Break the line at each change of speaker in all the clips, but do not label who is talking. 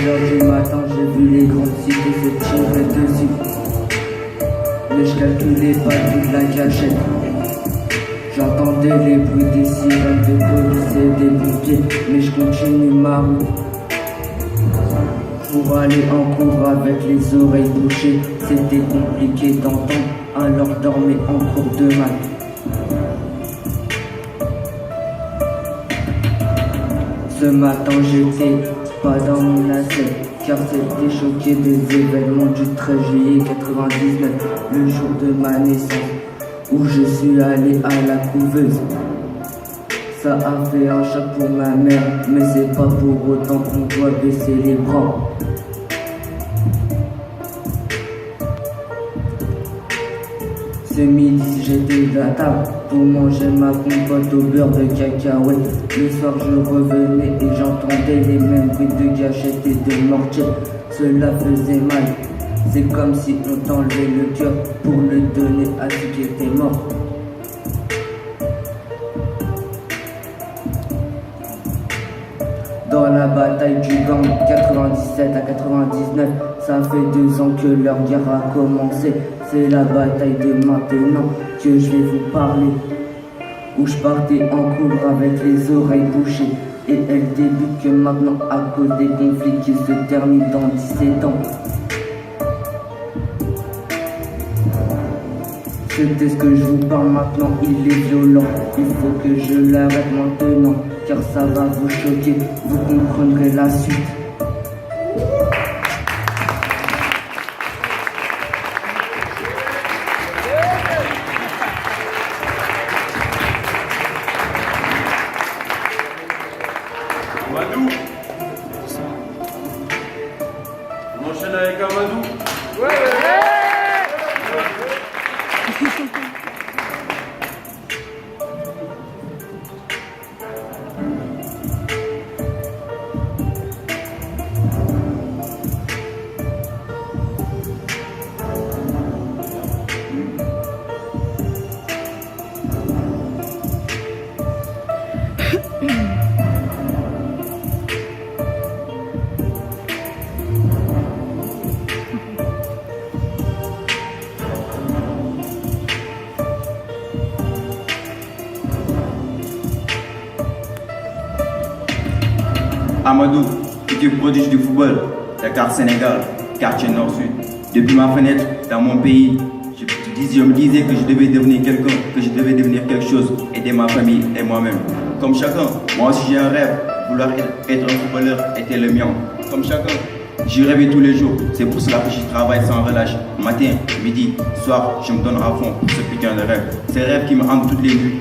2 heures du matin, j'ai vu les grandes cités se tirer dessus. Mais je calculais pas toute la cachette. J'entendais les bruits des sirènes de police et des pompiers, mais je continue ma route pour aller en cours avec les oreilles bouchées. C'était compliqué d'entendre, alors dormais en cours de maths. Ce matin j'étais pas dans mon assiette, car c'était choqué des événements du 13 juillet 99, le jour de ma naissance, où je suis allé à la couveuse. Ça a fait un choc pour ma mère, mais c'est pas pour autant qu'on doit baisser les bras. Ce midi j'étais à table pour manger ma compote au beurre de cacahuète. Le soir je revenais et j'entendais les mêmes bruits de gâchettes et de mortier. Cela faisait mal, c'est comme si on t'enlevait le cœur pour le donner à ceux qui étaient morts. Dans la bataille du gang 97 à 99, ça fait 2 ans que leur guerre a commencé. C'est la bataille de maintenant que je vais vous parler, où je partais en cours avec les oreilles bouchées. Et elle débute que maintenant à cause des conflits qui se terminent dans 17 ans. C'était ce que je vous parle maintenant, il est violent. Il faut que je l'arrête maintenant, car ça va vous choquer, vous comprendrez la suite.
Amadou. On enchaîne avec Amadou. Ouais.
Amadou, futur prodige du football, Dakar Sénégal, quartier Nord-Sud. Depuis ma fenêtre, dans mon pays, je me disais que je devais devenir quelqu'un, que je devais devenir quelque chose, aider ma famille et moi-même. Comme chacun, moi aussi j'ai un rêve, vouloir être un footballeur était le mien. Comme chacun, j'y rêvais tous les jours, c'est pour cela que j'y travaille sans relâche. Matin, midi, soir, je me donne à fond pour ce putain de rêve. Ces rêves qui me hantent toutes les nuits.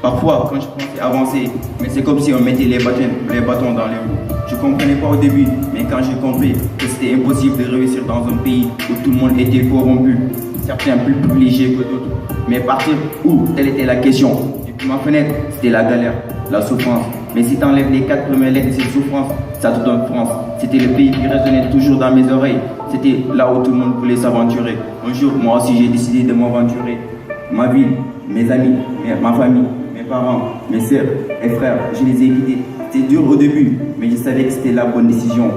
Parfois, quand je pensais avancer, mais c'est comme si on mettait les bâtons dans les roues. Je ne comprenais pas au début, mais quand j'ai compris que c'était impossible de réussir dans un pays où tout le monde était corrompu, certains plus privilégiés que d'autres. Mais partir où? Telle était la question. Depuis ma fenêtre, c'était la galère, la souffrance. Mais si tu enlèves les 4 premières lettres de cette souffrance, ça te donne France. C'était le pays qui résonnait toujours dans mes oreilles. C'était là où tout le monde voulait s'aventurer. Un jour, moi aussi, j'ai décidé de m'aventurer. Ma ville, mes amis, ma famille, mes parents, mes soeurs et frères, je les ai quittés. C'était dur au début, mais je savais que c'était la bonne décision.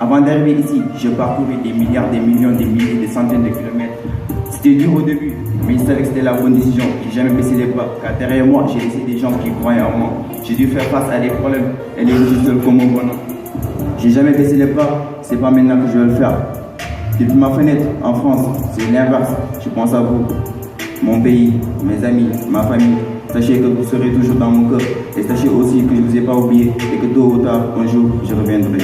Avant d'arriver ici, je parcourais des milliards, des millions, des milliers, des centaines de kilomètres. C'était dur au début, mais je savais que c'était la bonne décision. J'ai jamais baissé les bras, car derrière moi, j'ai laissé des gens qui croyaient en moi. J'ai dû faire face à des problèmes et les résoudre seul comme un bonhomme. J'ai jamais baissé les bras, c'est pas maintenant que je vais le faire. Depuis ma fenêtre, en France, c'est l'inverse. Je pense à vous, mon pays, mes amis, ma famille. Sachez que vous serez toujours dans mon cœur et sachez aussi que je ne vous ai pas oublié et que tôt ou tard, un jour, je reviendrai.